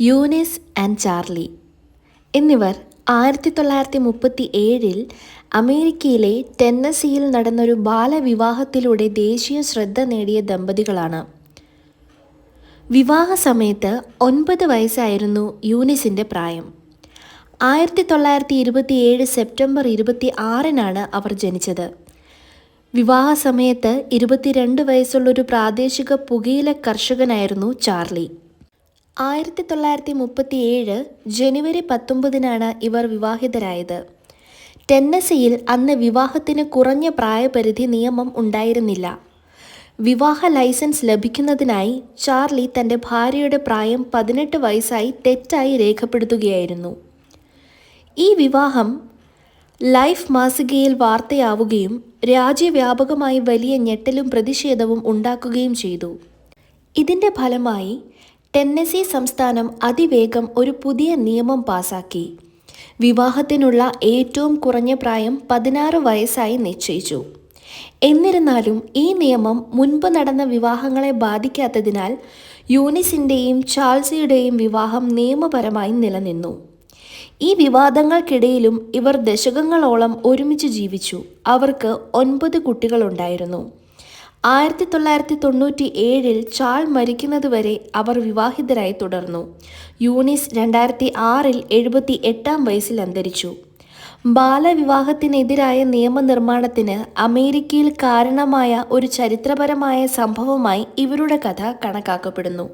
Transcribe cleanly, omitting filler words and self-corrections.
Younis and Charlie എന്നിവർ 1937 അമേരിക്കയിലെ ടെന്നസിയിൽ നടന്നൊരു ബാലവിവാഹത്തിലൂടെ ദേശീയ ശ്രദ്ധ നേടിയ ദമ്പതികളാണ്. വിവാഹ സമയത്ത് 9 വയസ്സായിരുന്നു യൂനിസിൻ്റെ പ്രായം. 1927 സെപ്റ്റംബർ 26 അവർ ജനിച്ചത്. വിവാഹ സമയത്ത് 22 വയസ്സുള്ളൊരു പ്രാദേശിക പുകയില കർഷകനായിരുന്നു ചാർലി. 1937 ജനുവരി 19 ഇവർ വിവാഹിതരായത്. ടെന്നസിയിൽ അന്ന് വിവാഹത്തിന് കുറഞ്ഞ പ്രായപരിധി നിയമം ഉണ്ടായിരുന്നില്ല. വിവാഹ ലൈസൻസ് ലഭിക്കുന്നതിനായി ചാർലി തൻ്റെ ഭാര്യയുടെ പ്രായം 18 വയസ്സായി തെറ്റായി രേഖപ്പെടുത്തുകയായിരുന്നു. ഈ വിവാഹം ലൈഫ് മാസികയിൽ വാർത്തയാവുകയും രാജ്യവ്യാപകമായി വലിയ ഞെട്ടലും പ്രതിഷേധവും ഉണ്ടാക്കുകയും ചെയ്തു. ഇതിൻ്റെ ഫലമായി ടെന്നസി സംസ്ഥാനം അതിവേഗം ഒരു പുതിയ നിയമം പാസാക്കി. വിവാഹത്തിനുള്ള ഏറ്റവും കുറഞ്ഞ പ്രായം 16 വയസ്സായി നിശ്ചയിച്ചു. എന്നിരുന്നാലും ഈ നിയമം മുൻപ് നടന്ന വിവാഹങ്ങളെ ബാധിക്കാത്തതിനാൽ യൂനിസിൻ്റെയും ചാൾസിയുടെയും വിവാഹം നിയമപരമായി നിലനിന്നു. ഈ വിവാദങ്ങൾക്കിടയിലും ഇവർ ദശകങ്ങളോളം ഒരുമിച്ച് ജീവിച്ചു. അവർക്ക് 9 കുട്ടികളുണ്ടായിരുന്നു. 1997 ചാൾ മരിക്കുന്നതുവരെ അവർ വിവാഹിതരായി തുടർന്നു. യൂനിസ് 2006 78 വയസ്സിൽ അന്തരിച്ചു. ബാലവിവാഹത്തിനെതിരായ നിയമനിർമ്മാണത്തിന് അമേരിക്കയിൽ കാരണമായ ഒരു ചരിത്രപരമായ സംഭവമായി ഇവരുടെ കഥ കണക്കാക്കപ്പെടുന്നു.